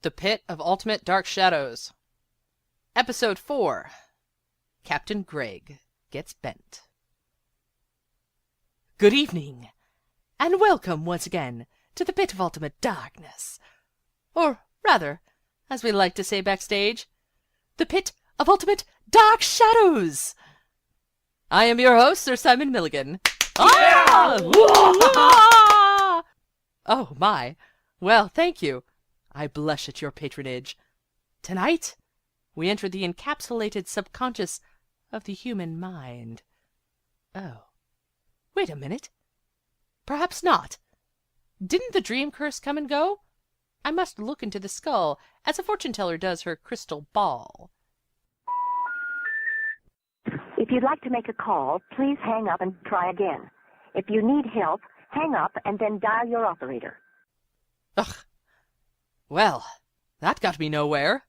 The Pit of Ultimate Dark Shadows. Episode 4. Captain Gregg Gets Bent. Good evening, and welcome once again to the Pit of Ultimate Darkness. Or rather, as we like to say backstage, the Pit of Ultimate Dark Shadows. I am your host, Sir Simon Milligan. Yeah! Oh my. Well, thank you. I blush at your patronage. Tonight, we enter the encapsulated subconscious of the human mind. Oh, wait a minute. Perhaps not. Didn't the dream curse come and go? I must look into the skull, as a fortune-teller does her crystal ball. If you'd like to make a call, please hang up and try again. If you need help, hang up and then dial your operator. Ugh. Well, that got me nowhere.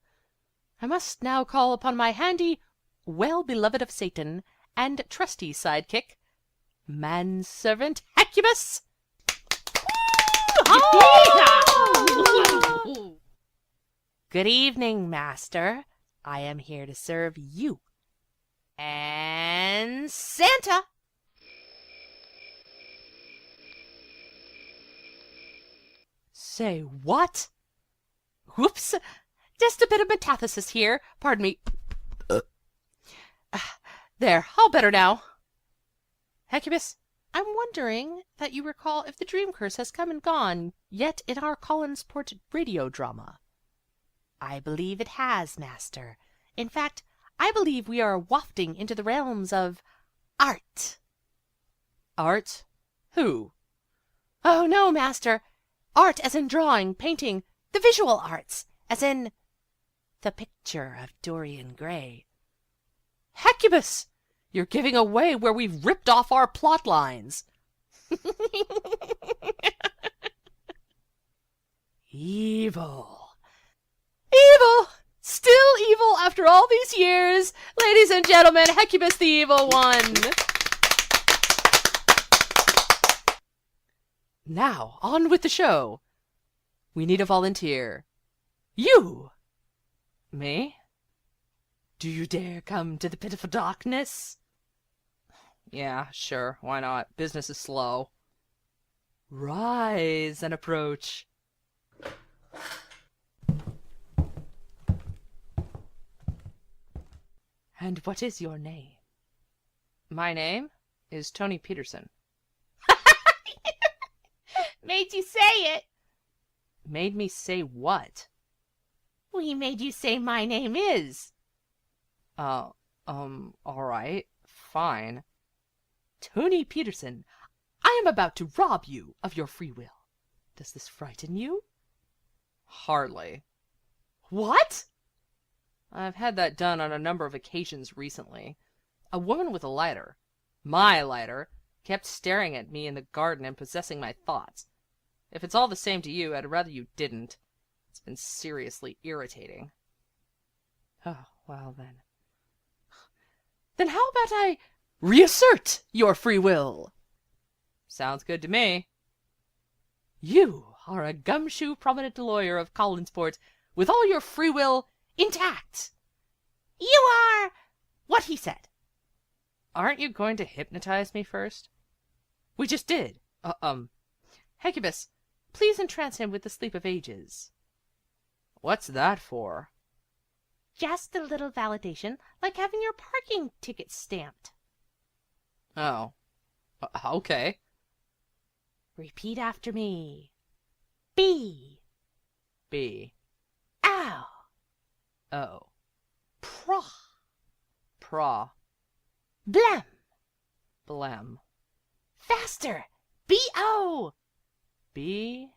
I must now call upon my handy, well-beloved of Satan, and trusty sidekick, manservant Hecubus. Good evening, master. I am here to serve you. And Santa. Say what? Whoops! Just a bit of metathesis here. Pardon me. There, all better now. Hecubus, I'm wondering that you recall if the dream curse has come and gone yet in our Collinsport radio drama. I believe it has, master. In fact, I believe we are wafting into the realms of art. Art? Who? Oh, no, master. Art as in drawing, painting, the visual arts, as in the picture of Dorian Gray. Hecubus! You're giving away where we've ripped off our plot lines. Evil. Evil! Still evil after all these years. Ladies and gentlemen, Hecubus the Evil One. Now, on with the show. We need a volunteer. You! Me? Do you dare come to the pit of darkness? Yeah, sure, why not? Business is slow. Rise and approach. And what is your name? My name is Tony Peterson. Made you say it. Made me say what? We made you say my name is. All right, fine. Tony Peterson, I am about to rob you of your free will. Does this frighten you? Hardly. What? I've had that done on a number of occasions recently. A woman with a lighter, my lighter, kept staring at me in the garden and possessing my thoughts. If it's all the same to you, I'd rather you didn't. It's been seriously irritating. Oh, well then. Then how about I reassert your free will? Sounds good to me. You are a gumshoe prominent lawyer of Collinsport with all your free will intact. You are what he said. Aren't you going to hypnotize me first? We just did. Hecubus, please entrance him with the sleep of ages. What's that for? Just a little validation, like having your parking ticket stamped. Oh. Okay. Repeat after me. B. B. Ow. O. Pra. Pra. Blem. Blem. Faster. B-O. B.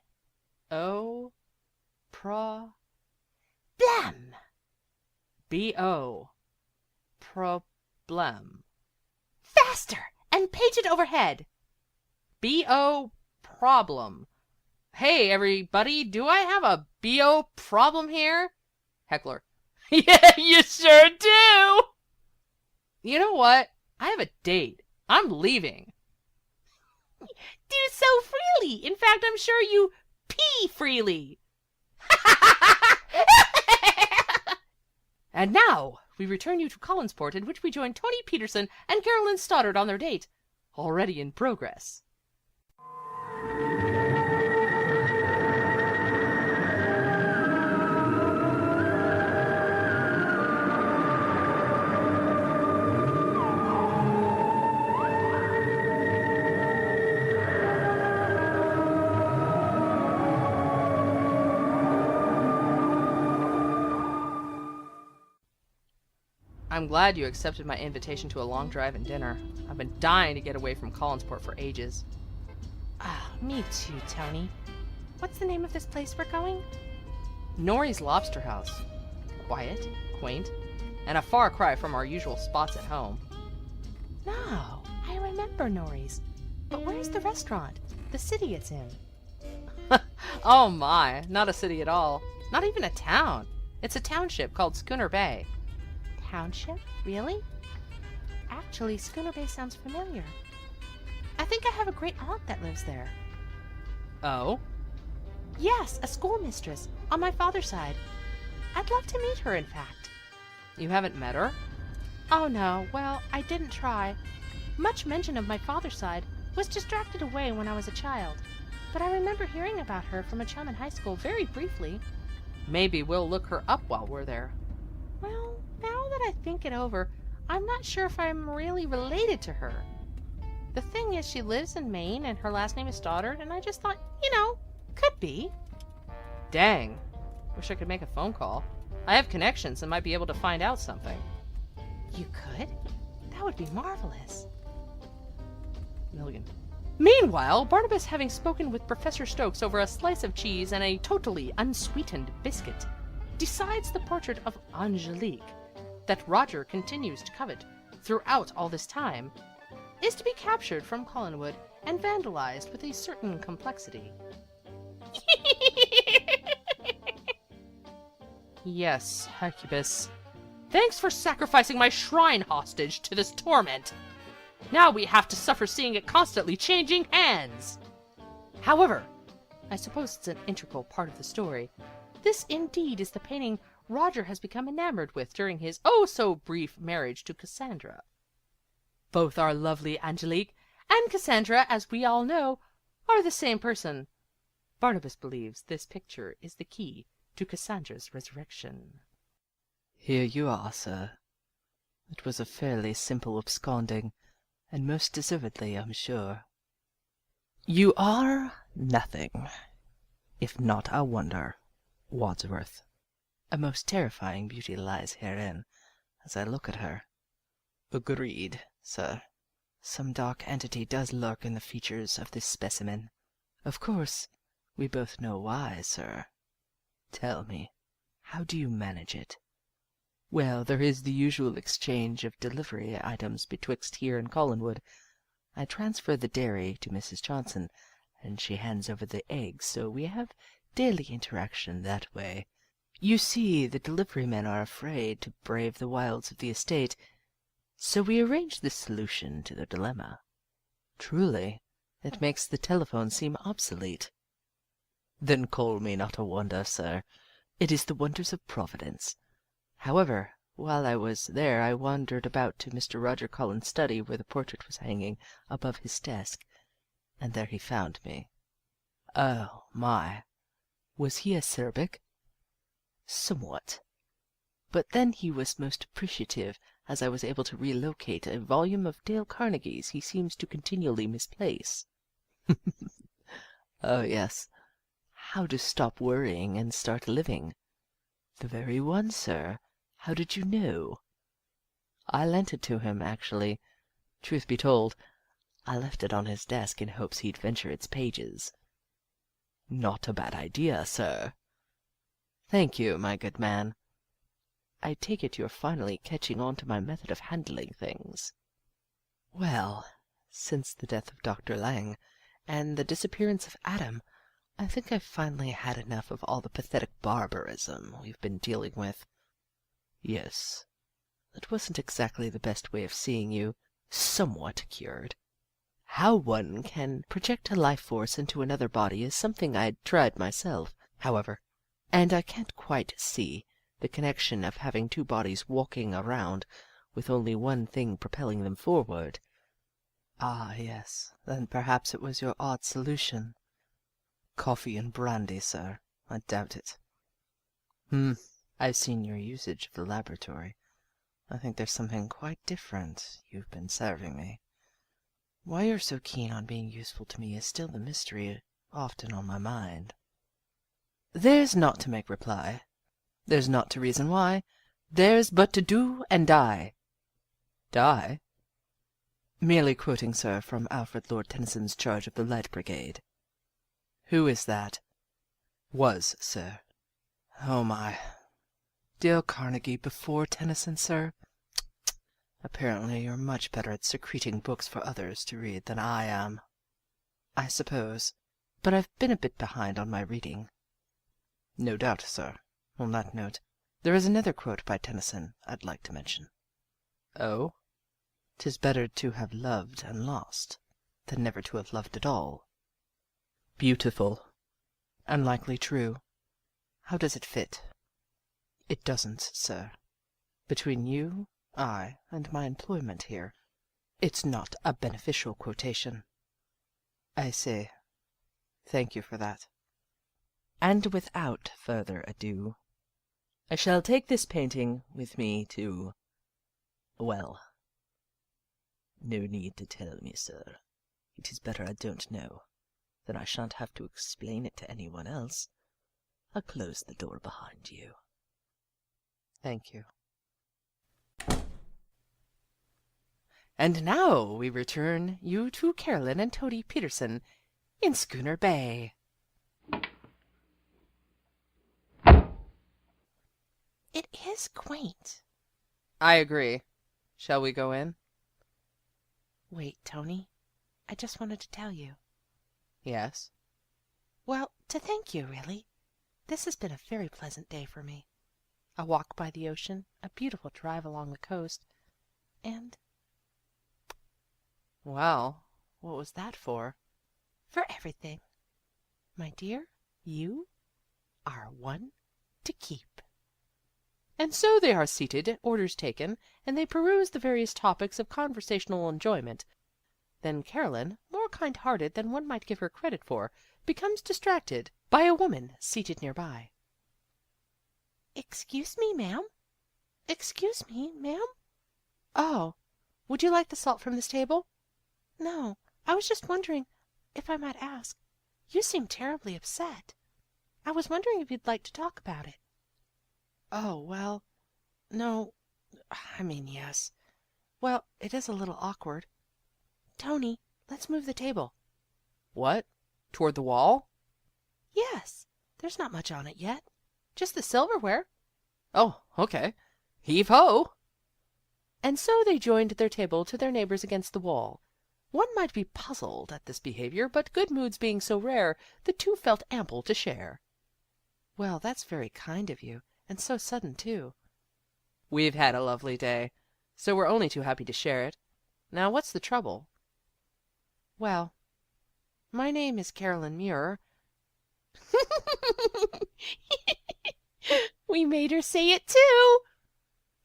O. Pra. Blem. B-O. Problem. Faster, and page it overhead. B-O. Problem. Hey, everybody, do I have a B.O. problem here? Heckler. Yeah, you sure do! You know what? I have a date. I'm leaving. Do so freely. In fact, I'm sure you pee freely. And now we return you to Collinsport, in which we join Tony Peterson and Carolyn Stoddard on their date, already in progress. I'm glad you accepted my invitation to a long drive and dinner. I've been dying to get away from Collinsport for ages. Ah, me too, Tony. What's the name of this place we're going? Norrie's Lobster House. Quiet, quaint, and a far cry from our usual spots at home. No, I remember Norrie's. But where's the restaurant? The city it's in? Oh my, not a city at all. Not even a town. It's a township called Schooner Bay. Township? Really? Actually, Schooner Bay sounds familiar. I think I have a great aunt that lives there. Oh? Yes, a schoolmistress, on my father's side. I'd love to meet her, in fact. You haven't met her? Oh no, well, I didn't try. Much mention of my father's side was distracted away when I was a child. But I remember hearing about her from a chum in high school very briefly. Maybe we'll look her up while we're there. Well, now that I think it over, I'm not sure if I'm really related to her. The thing is, she lives in Maine and her last name is Stoddard, and I just thought, could be. Dang. Wish I could make a phone call. I have connections and might be able to find out something. You could? That would be marvelous. Milligan. Meanwhile, Barnabas, having spoken with Professor Stokes over a slice of cheese and a totally unsweetened biscuit, decides the portrait of Angelique, that Roger continues to covet throughout all this time, is to be captured from Collinwood and vandalized with a certain complexity. Yes, Hecubus. Thanks for sacrificing my shrine hostage to this torment. Now we have to suffer seeing it constantly changing hands. However, I suppose it's an integral part of the story. This indeed is the painting Roger has become enamored with during his oh-so-brief marriage to Cassandra. Both our lovely Angelique and Cassandra, as we all know, are the same person. Barnabas believes this picture is the key to Cassandra's resurrection. Here you are, sir. It was a fairly simple absconding, and most deservedly, I'm sure. You are nothing, if not a wonder, Wadsworth. A most terrifying beauty lies herein, as I look at her. Agreed, sir. Some dark entity does lurk in the features of this specimen. Of course, we both know why, sir. Tell me, how do you manage it? Well, there is the usual exchange of delivery items betwixt here and Collinwood. I transfer the dairy to Mrs. Johnson, and she hands over the eggs, so we have daily interaction that way. You see, the delivery men are afraid to brave the wilds of the estate, so we arrange this solution to their dilemma. Truly, it makes the telephone seem obsolete. Then call me not a wonder, sir. It is the wonders of Providence. However, while I was there, I wandered about to Mr. Roger Collins' study, where the portrait was hanging above his desk, and there he found me. Oh, my! Was he acerbic? Somewhat. But then he was most appreciative, as I was able to relocate a volume of Dale Carnegie's he seems to continually misplace. Oh, yes. How to stop worrying and start living. The very one, sir. How did you know? I lent it to him, actually. Truth be told, I left it on his desk in hopes he'd venture its pages. Not a bad idea, sir. Thank you, my good man. I take it you're finally catching on to my method of handling things. Well, since the death of Dr. Lang and the disappearance of Adam, I think I've finally had enough of all the pathetic barbarism we've been dealing with. Yes, that wasn't exactly the best way of seeing you somewhat cured. How one can project a life force into another body is something I'd tried myself, however, and I can't quite see The connection of having two bodies walking around with only one thing propelling them forward. Ah, yes, then perhaps it was your odd solution. Coffee and brandy, sir. I doubt it. I've seen your usage of the laboratory. I think there's something quite different you've been serving me. Why you're so keen on being useful to me is still the mystery often on my mind. There's not to make reply. There's not to reason why. There's but to do and die. Die? Merely quoting, sir, from Alfred Lord Tennyson's Charge of the Light Brigade. Who is that? Was, sir. Oh, my. Dale Carnegie before Tennyson, sir? Apparently you're much better at secreting books for others to read than I am. I suppose. But I've been a bit behind on my reading. No doubt, sir. On that note, there is another quote by Tennyson I'd like to mention. Oh? "'Tis better to have loved and lost than never to have loved at all." Beautiful. And likely true. How does it fit? It doesn't, sir. Between you, I, and my employment here, it's not a beneficial quotation. I see. Thank you for that. And without further ado, I shall take this painting with me to, well, no need to tell me, sir. It is better I don't know. Then I shan't have to explain it to anyone else. I'll close the door behind you. Thank you. And now we return you to Carolyn and Tony Peterson in Schooner Bay. It is quaint. I agree. Shall we go in? Wait, Tony. I just wanted to tell you. Yes. Well, to thank you, really. This has been a very pleasant day for me. A walk by the ocean, a beautiful drive along the coast, and... Well, what was that for? For everything. My dear, you are one to keep. And so they are seated, orders taken, and they peruse the various topics of conversational enjoyment. Then Carolyn, more kind-hearted than one might give her credit for, becomes distracted by a woman seated nearby. Excuse me, ma'am? Excuse me, ma'am? Oh, would you like the salt from this table? No, I was just wondering if I might ask. You seem terribly upset. I was wondering if you'd like to talk about it. Oh, well, no, I mean, yes. Well, it is a little awkward. Tony, let's move the table. What? Toward the wall? Yes, there's not much on it yet. Just the silverware. Oh, okay. Heave-ho! And so they joined their table to their neighbors against the wall. One might be puzzled at this behavior, but good moods being so rare, the two felt ample to share. Well, that's very kind of you, and so sudden, too. We've had a lovely day, so we're only too happy to share it. Now, what's the trouble? Well, my name is Carolyn Muir. We made her say it, too.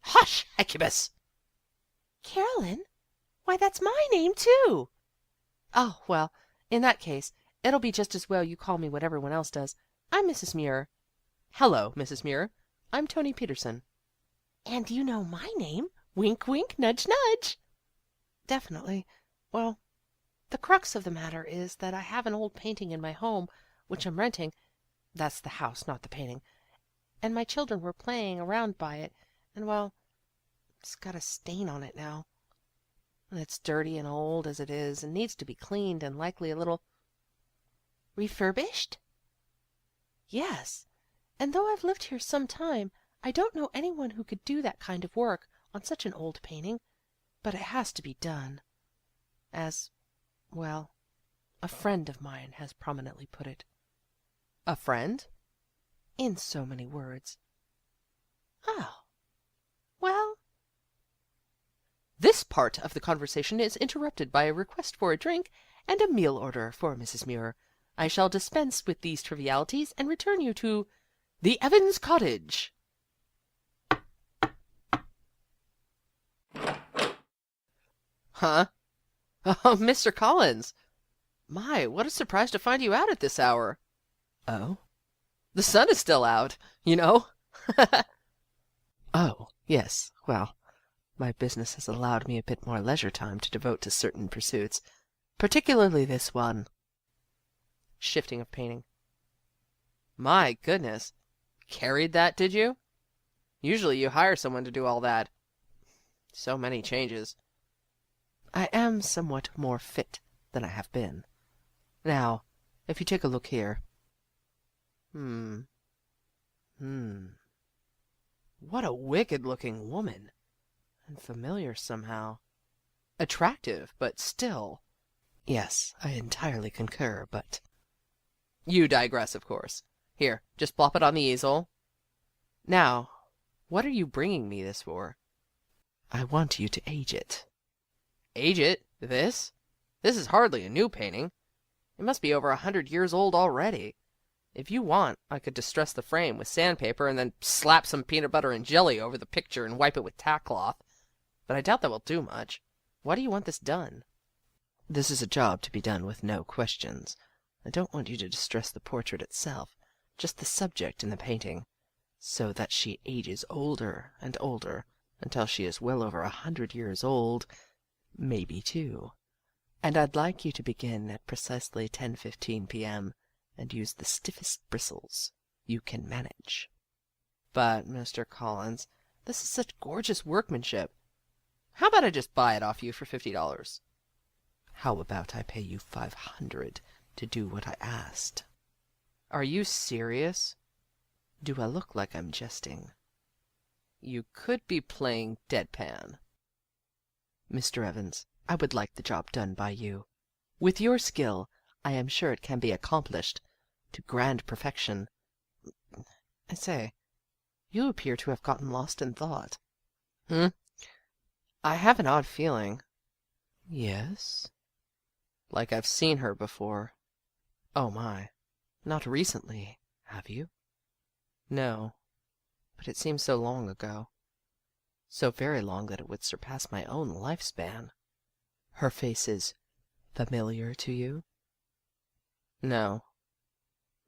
Hush, Hecubus! Carolyn? Why, that's my name, too. Oh, well, in that case, it'll be just as well you call me what everyone else does. I'm Mrs. Muir. Hello, Mrs. Muir. I'm Tony Peterson. And you know my name. Wink, wink, nudge, nudge. Definitely. Well, the crux of the matter is that I have an old painting in my home, which I'm renting. That's the house, not the painting. And my children were playing around by it, and, well, it's got a stain on it now. And it's dirty and old as it is, and needs to be cleaned and likely a little... Refurbished? Yes. And though I've lived here some time, I don't know anyone who could do that kind of work on such an old painting. But it has to be done. As, well, a friend of mine has prominently put it. A friend? In so many words. Oh. Well. This part of the conversation is interrupted by a request for a drink and a meal order for Mrs. Muir. I shall dispense with these trivialities and return you to the Evans cottage. Huh? Oh, Mr. Collins! My, what a surprise to find you out at this hour. Oh? The sun is still out, you know. Oh, yes. Well, my business has allowed me a bit more leisure time to devote to certain pursuits, particularly this one. Shifting of painting. My goodness. Carried that, did you? Usually you hire someone to do all that. So many changes. I am somewhat more fit than I have been. Now, if you take a look here. What a wicked-looking woman. And familiar somehow. Attractive, but still. Yes, I entirely concur, but... You digress, of course. Here, just plop it on the easel. Now, what are you bringing me this for? I want you to age it. Age it? This? This is hardly a new painting. It must be over 100 years old already. If you want, I could distress the frame with sandpaper and then slap some peanut butter and jelly over the picture and wipe it with tack cloth. But I doubt that will do much. Why do you want this done? This is a job to be done with no questions. I don't want you to distress the portrait itself, just the subject in the painting, so that she ages older and older until she is well over 100 years old, maybe 2. And I'd like you to begin at precisely 10:15 p.m. and use the stiffest bristles you can manage. But, Mr. Collins, this is such gorgeous workmanship. How about I just buy it off you for $50? How about I pay you $500 to do what I asked? Are you serious? Do I look like I'm jesting? You could be playing deadpan. Mr. Evans, I would like the job done by you. With your skill, I am sure it can be accomplished to grand perfection. I say, you appear to have gotten lost in thought. I have an odd feeling. Yes? Like I've seen her before. Oh my, not recently, have you? No, but it seems so long ago. So very long that it would surpass my own lifespan. Her face is familiar to you? No,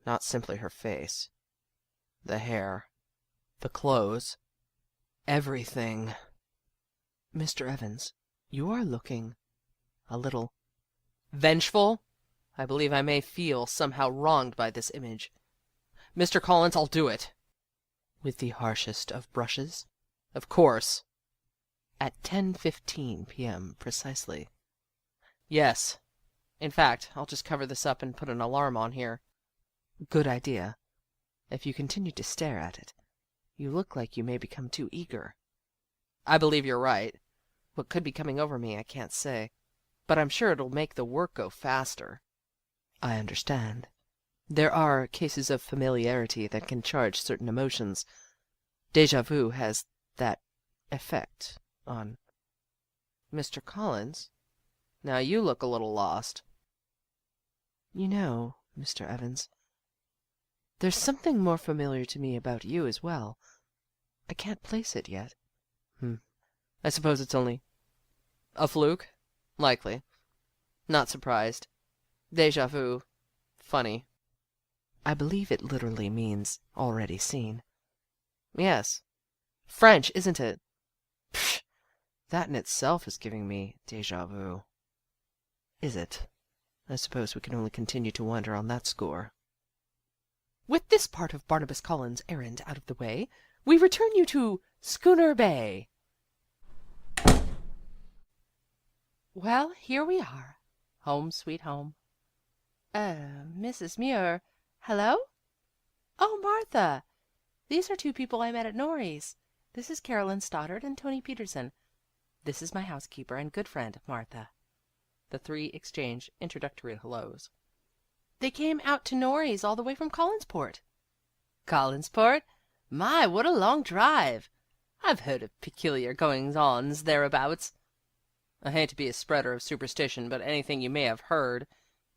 not simply her face. The hair, the clothes, everything. Mr. Evans, you are looking a little vengeful. I believe I may feel somehow wronged by this image. Mr. Collins, I'll do it. With the harshest of brushes? Of course. At 10:15 p.m. precisely. Yes. In fact, I'll just cover this up and put an alarm on here. Good idea. If you continue to stare at it, you look like you may become too eager. I believe you're right. What could be coming over me, I can't say. But I'm sure it'll make the work go faster. I understand. There are cases of familiarity that can charge certain emotions. Déjà vu has that effect on Mr. Collins. Now you look a little lost. You know, Mr. Evans, there's something more familiar to me about you as well. I can't place it yet. I suppose it's only a fluke? Likely. Not surprised. Déjà vu. Funny. I believe it literally means already seen. Yes. French, isn't it? Psh, that in itself is giving me déjà vu. Is it? I suppose we can only continue to wonder on that score. With this part of Barnabas Collins' errand out of the way, we return you to Schooner Bay. Well, here we are. Home sweet home. Mrs. Muir. Hello? Oh, Martha. These are 2 people I met at Norrie's. This is Carolyn Stoddard and Tony Peterson. This is my housekeeper and good friend, Martha. The 3 exchange introductory hellos. They came out to Norrie's all the way from Collinsport. Collinsport? My, what a long drive! I've heard of peculiar goings-ons thereabouts. I hate to be a spreader of superstition, but anything you may have heard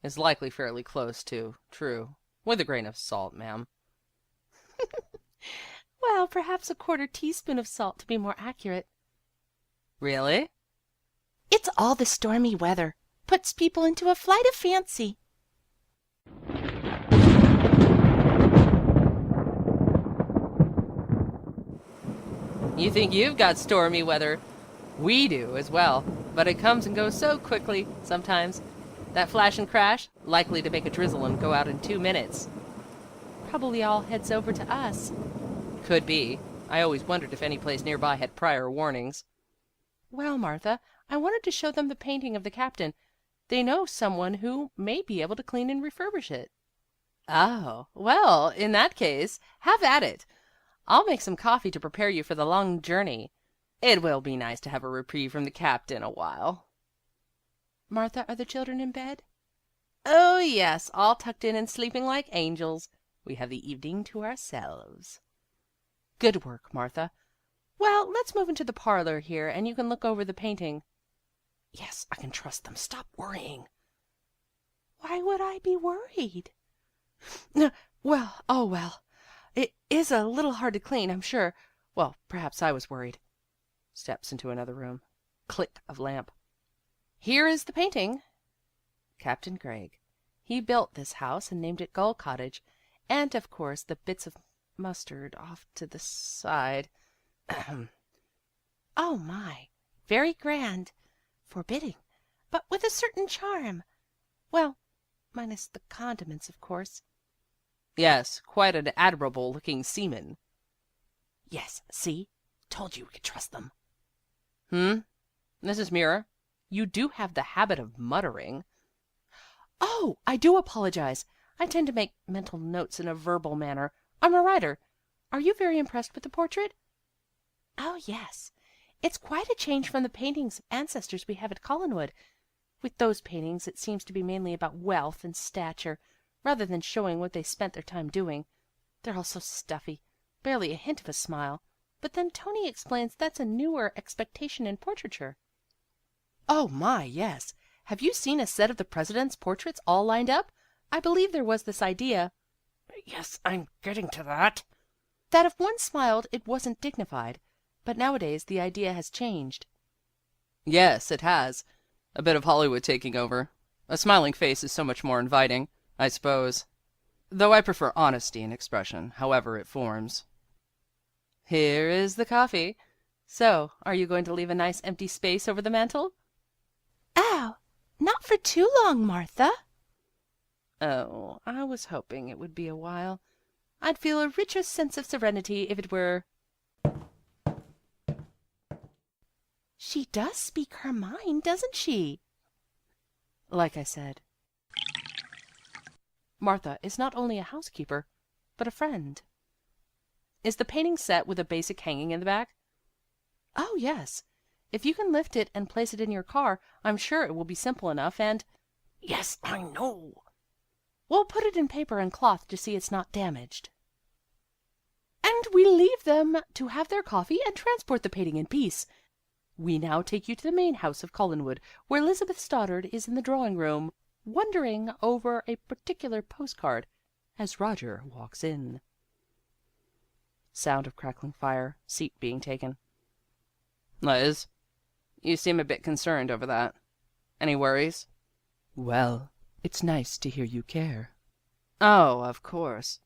is likely fairly close to true. With a grain of salt, ma'am. Well, perhaps a 1/4 teaspoon of salt to be more accurate. Really? It's all the stormy weather. Puts people into a flight of fancy. You think you've got stormy weather? We do as well, but it comes and goes so quickly sometimes. That flash and crash, likely to make a drizzle and go out in 2 minutes. Probably all heads over to us. Could be. I always wondered if any place nearby had prior warnings. Well, Martha, I wanted to show them the painting of the captain. They know someone who may be able to clean and refurbish it. Oh, well, in that case, have at it. I'll make some coffee to prepare you for the long journey. It will be nice to have a reprieve from the captain a while. Martha, are the children in bed? Oh, yes, all tucked in and sleeping like angels. We have the evening to ourselves. Good work, Martha. Well, let's move into the parlor here, and you can look over the painting. Yes, I can trust them. Stop worrying. Why would I be worried? Well, it is a little hard to clean, I'm sure. Well, perhaps I was worried. Steps into another room. Click of lamp. Here is the painting. Captain Gregg. He built this house and named it Gull Cottage, and of course the bits of mustard off to the side. Oh my, very grand, forbidding, but with a certain charm. Well, minus the condiments, of course. Yes, quite an admirable looking seaman. Yes, see? Told you we could trust them. Mrs. Muir, you do have the habit of muttering. Oh, I do apologize. I tend to make mental notes in a verbal manner. I'm a writer. Are you very impressed with the portrait? Oh, yes. It's quite a change from the paintings of ancestors we have at Collinwood. With those paintings, it seems to be mainly about wealth and stature, rather than showing what they spent their time doing. They're all so stuffy, barely a hint of a smile. But then Tony explains that's a newer expectation in portraiture. Oh my, yes. Have you seen a set of the president's portraits all lined up? I believe there was this idea. Yes, I'm getting to that. That if one smiled, it wasn't dignified. But nowadays the idea has changed. Yes, it has. A bit of Hollywood taking over. A smiling face is so much more inviting, I suppose. Though I prefer honesty in expression, however it forms. Here is the coffee. So, are you going to leave a nice empty space over the mantel? Oh, not for too long, Martha. Oh, I was hoping it would be a while. I'd feel a richer sense of serenity if it were. She does speak her mind, doesn't she? Like I said, Martha is not only a housekeeper, but a friend. Is the painting set with a basic hanging in the back? Oh, yes. If you can lift it and place it in your car, I'm sure it will be simple enough and... Yes, I know. We'll put it in paper and cloth to see it's not damaged. And we leave them to have their coffee and transport the painting in peace. We now take you to the main house of Collinwood, where Elizabeth Stoddard is in the drawing room, wondering over a particular postcard as Roger walks in. Sound of crackling fire, seat being taken. Liz, you seem a bit concerned over that. Any worries? Well, it's nice to hear you care. Oh, of course.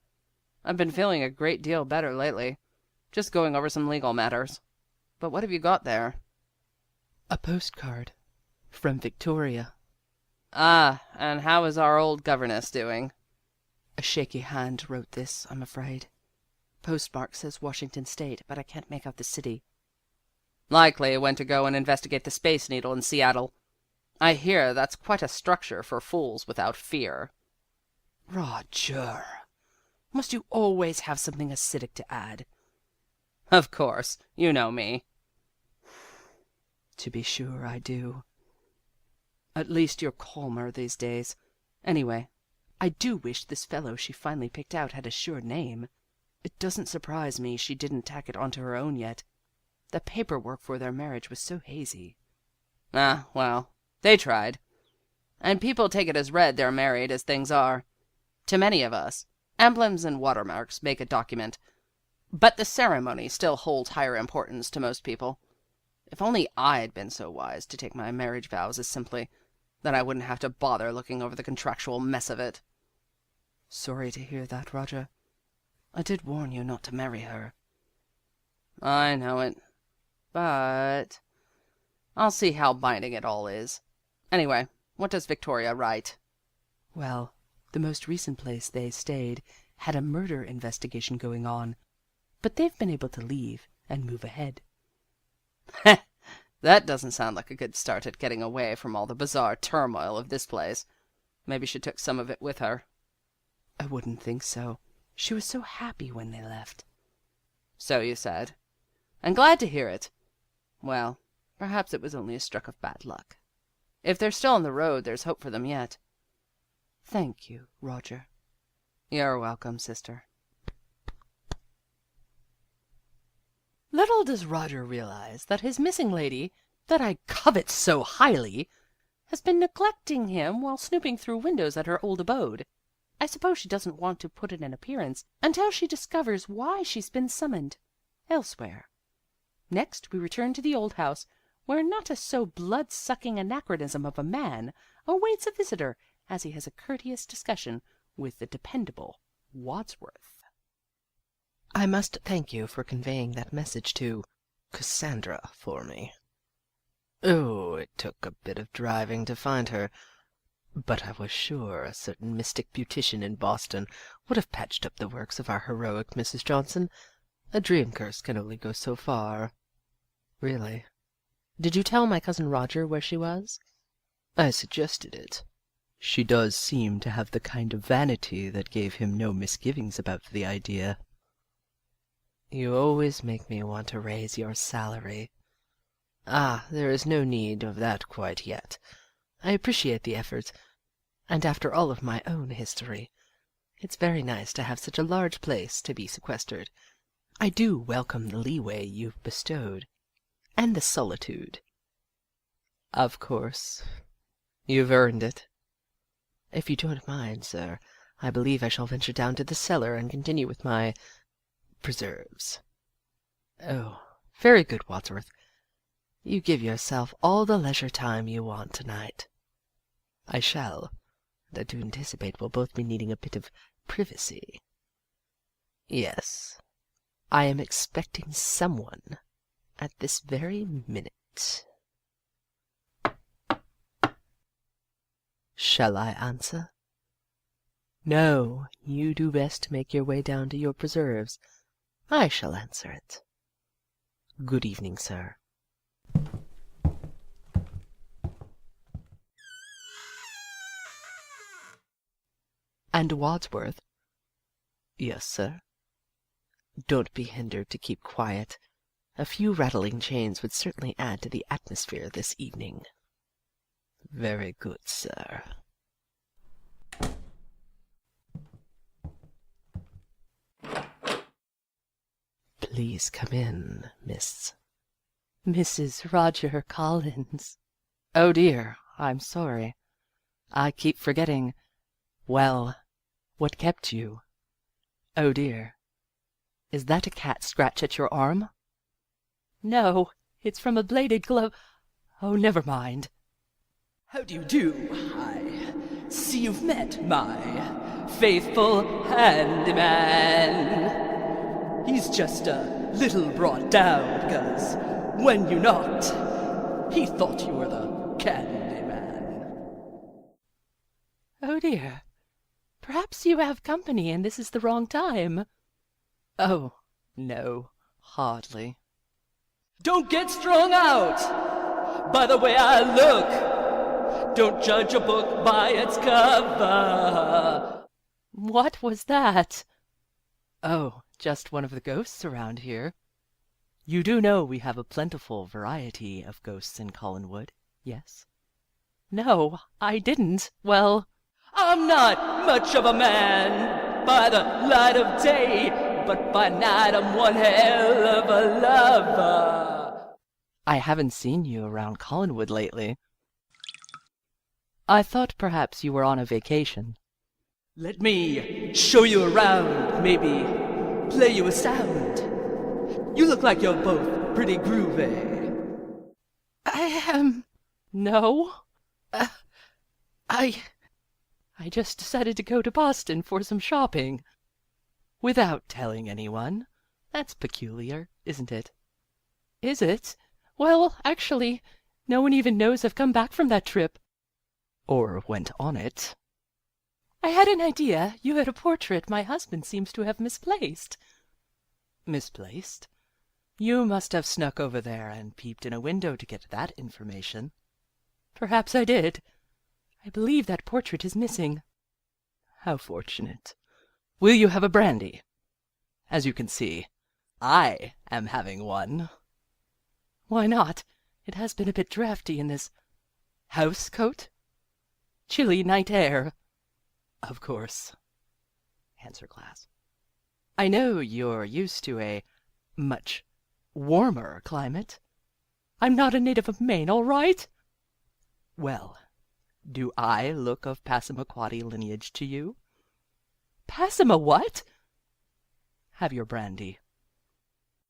I've been feeling a great deal better lately. Just going over some legal matters. But what have you got there? A postcard from Victoria. Ah, and how is our old governess doing? A shaky hand wrote this, I'm afraid. Postmark says Washington State, but I can't make out the city. Likely went to go and investigate the Space Needle in Seattle. I hear that's quite a structure for fools without fear. Roger, must you always have something acidic to add? Of course, you know me. To be sure I do. At least you're calmer these days. Anyway, I do wish this fellow she finally picked out had a sure name. It doesn't surprise me she didn't tack it onto her own yet. The paperwork for their marriage was so hazy. Ah, well, they tried. And people take it as read they're married as things are. To many of us, emblems and watermarks make a document, but the ceremony still holds higher importance to most people. If only I'd been so wise to take my marriage vows as simply, then I wouldn't have to bother looking over the contractual mess of it. Sorry to hear that, Roger. I did warn you not to marry her. I know it, but I'll see how binding it all is. Anyway, what does Victoria write? Well, the most recent place they stayed had a murder investigation going on, but they've been able to leave and move ahead. That doesn't sound like a good start at getting away from all the bizarre turmoil of this place. Maybe she took some of it with her. I wouldn't think so. She was so happy when they left. So you said. And glad to hear it. Well, perhaps it was only a stroke of bad luck. If they're still on the road, there's hope for them yet. Thank you, Roger. You're welcome, sister. Little does Roger realize that his missing lady, that I covet so highly, has been neglecting him while snooping through windows at her old abode. I suppose she doesn't want to put in an appearance until she discovers why she's been summoned elsewhere. Next, we return to the old house, where not a so blood-sucking anachronism of a man awaits a visitor as he has a courteous discussion with the dependable Wadsworth. I must thank you for conveying that message to Cassandra for me. Oh, it took a bit of driving to find her, but I was sure a certain mystic beautician in Boston would have patched up the works of our heroic Mrs. Johnson. A dream curse can only go so far. Really. Did you tell my cousin Roger where she was? I suggested it. She does seem to have the kind of vanity that gave him no misgivings about the idea. You always make me want to raise your salary. Ah, there is no need of that quite yet. I appreciate the effort, and after all of my own history, it's very nice to have such a large place to be sequestered. I do welcome the leeway you've bestowed, and the solitude. Of course. You've earned it. If you don't mind, sir, I believe I shall venture down to the cellar and continue with my preserves. Oh, very good, Wadsworth. You give yourself all the leisure time you want tonight. I shall, and I do anticipate we'll both be needing a bit of privacy. Yes, I am expecting someone at this very minute. Shall I answer? No, you do best to make your way down to your preserves. I shall answer it. Good evening, sir. And Wadsworth? Yes, sir. Don't be hindered to keep quiet. A few rattling chains would certainly add to the atmosphere this evening. Very good, sir. Please come in, Miss... Mrs. Roger Collins. Oh dear, I'm sorry. I keep forgetting. Well, what kept you? Oh dear. Is that a cat scratch at your arm? No, it's from a bladed glove. Oh, never mind. How do you do? I see you've met my faithful handyman. He's just a little brought down because when you knocked, he thought you were the candy man. Oh dear. Perhaps you have company and this is the wrong time. Oh, no, hardly. Don't get strung out by the way I look. Don't judge a book by its cover. What was that? Oh, just one of the ghosts around here. You do know we have a plentiful variety of ghosts in Collinwood, yes? No, I didn't. Well, I'm not much of a man by the light of day, but by night I'm one hell of a lover. I haven't seen you around Collinwood lately. I thought perhaps you were on a vacation. Let me show you around, maybe play you a sound. You look like you're both pretty groovy. No? I I just decided to go to Boston for some shopping. Without telling anyone. That's peculiar, isn't it? Is it? Well, actually, no one even knows I've come back from that trip. Or went on it. I had an idea you had a portrait my husband seems to have misplaced. Misplaced? You must have snuck over there and peeped in a window to get that information. Perhaps I did. I believe that portrait is missing. How fortunate. Will you have a brandy? As you can see, I am having one. Why not? It has been a bit drafty in this house coat. Chilly night air. Of course. Hands her glass. I know you're used to a much warmer climate. I'm not a native of Maine, all right? Well, do I look of Passamaquoddy lineage to you? Passama what? Have your brandy.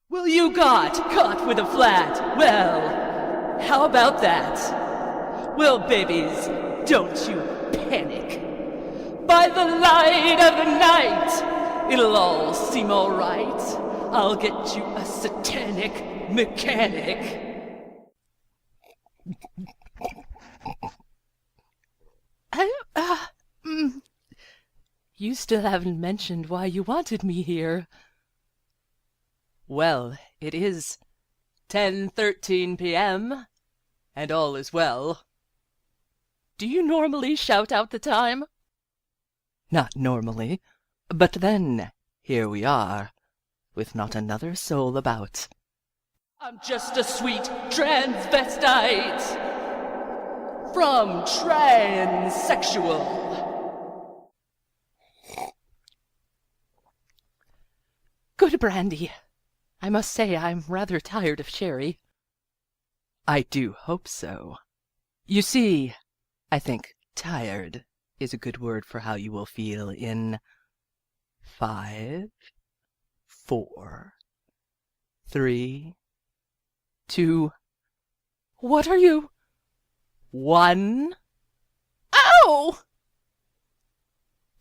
Well, you got caught with a flat. Well, how about that? Well, babies, don't you panic. By the light of the night, it'll all seem all right. I'll get you a satanic mechanic. You still haven't mentioned why you wanted me here. Well, it is 10:13 p.m., and all is well. Do you normally shout out the time? Not normally, but then here we are, with not another soul about. I'm just a sweet transvestite from transsexual. Good brandy. I must say I'm rather tired of sherry. I do hope so. You see, I think tired is a good word for how you will feel in 5, 4, 3, 2. What are you? 1. Ow!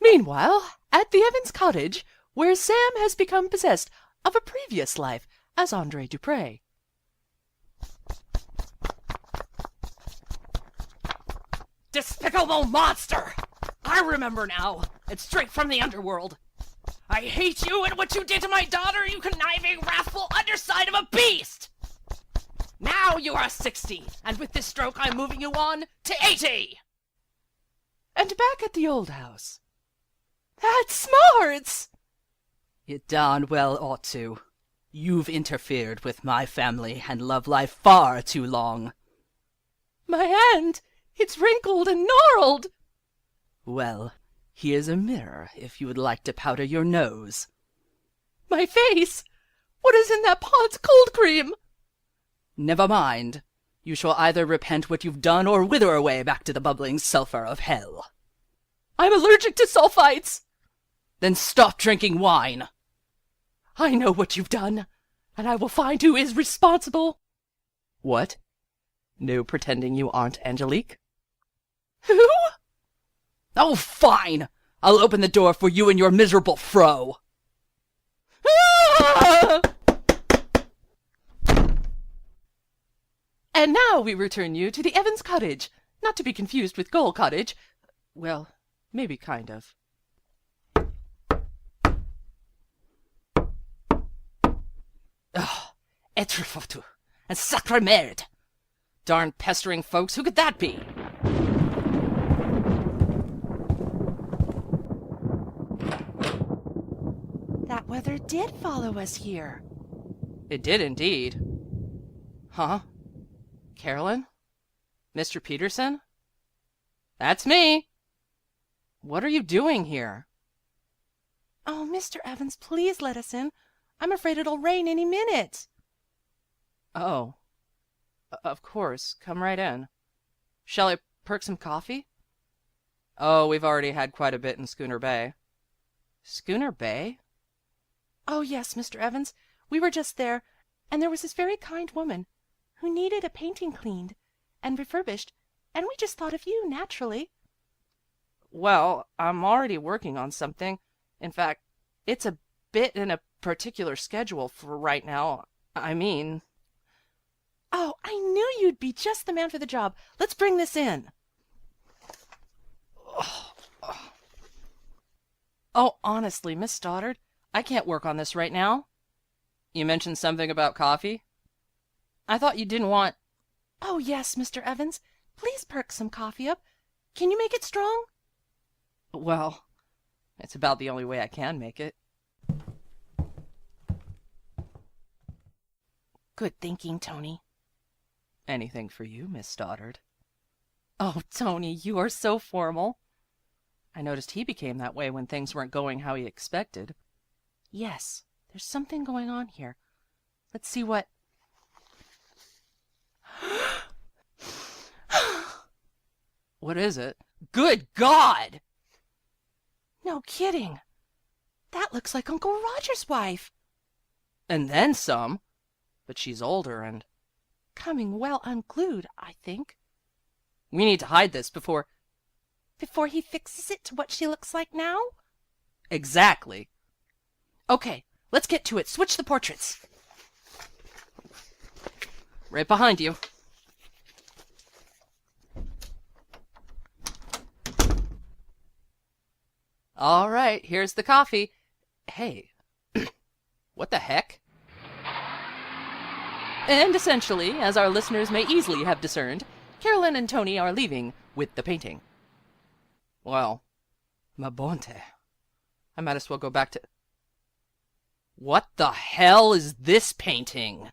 Meanwhile, at the Evans cottage, where Sam has become possessed of a previous life as Andre Dupre. Despicable monster! I remember now. It's straight from the underworld. I hate you and what you did to my daughter, you conniving, wrathful underside of a beast! Now you are 60, and with this stroke I'm moving you on to 80! And back at the old house. That's smarts! You darn well ought to. You've interfered with my family and love life far too long. My hand! It's wrinkled and gnarled! Well, here's a mirror if you would like to powder your nose. My face! What is in that Pond's cold cream? Never mind. You shall either repent what you've done or wither away back to the bubbling sulphur of hell. I'm allergic to sulfites! Then stop drinking wine. I know what you've done, and I will find who is responsible. What? No pretending you aren't Angelique? Who? Oh, fine! I'll open the door for you and your miserable fro. Ah! And now we return you to the Evans cottage, not to be confused with Gull cottage. Well, maybe kind of. Ugh, etrefatu and sacre merde. Darn pestering folks, who could that be? That weather did follow us here. It did indeed. Huh? Carolyn? Mr. Peterson? That's me. What are you doing here? Oh, Mr. Evans, please let us in. I'm afraid it'll rain any minute. Oh. Of course. Come right in. Shall I perk some coffee? Oh, we've already had quite a bit in Schooner Bay. Schooner Bay? Oh, yes, Mr. Evans. We were just there, and there was this very kind woman. who needed a painting cleaned and refurbished, and we just thought of you, naturally. Well, I'm already working on something. In fact, it's a bit in a particular schedule for right now. I mean, Oh, I knew you'd be just the man for the job. Let's bring this in. oh, honestly, Miss Stoddard, I can't work on this right now. You mentioned something about coffee? I thought you didn't want. Oh, yes, Mr. Evans. Please perk some coffee up. Can you make it strong? Well, it's about the only way I can make it. Good thinking, Tony. Anything for you, Miss Stoddard. Oh, Tony, you are so formal. I noticed he became that way when things weren't going how he expected. Yes, there's something going on here. Let's see what... What is it? Good God! No kidding. That looks like Uncle Roger's wife. And then some. But she's older and... Coming well unglued, I think. We need to hide this before... Before he fixes it to what she looks like now? Exactly. Okay, let's get to it. Switch the portraits. Right behind you. All right, here's the coffee. Hey, what the heck? And essentially, as our listeners may easily have discerned, Carolyn and Tony are leaving with the painting. Well, ma bonte. I might as well go back to... What the hell is this painting?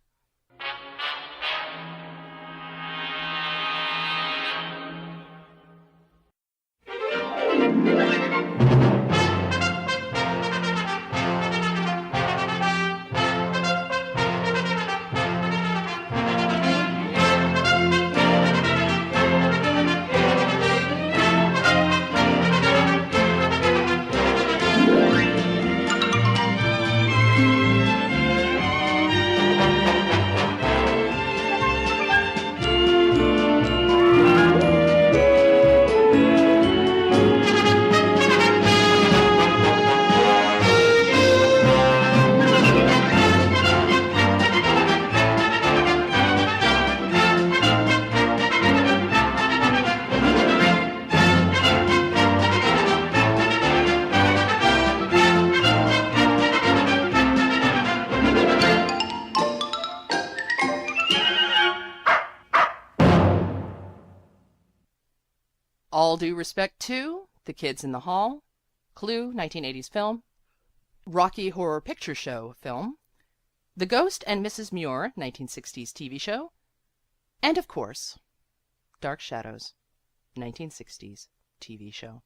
All due respect to The Kids in the Hall, Clue, 1980s film, Rocky Horror Picture Show film, The Ghost and Mrs. Muir, 1960s TV show, and of course, Dark Shadows, 1960s TV show.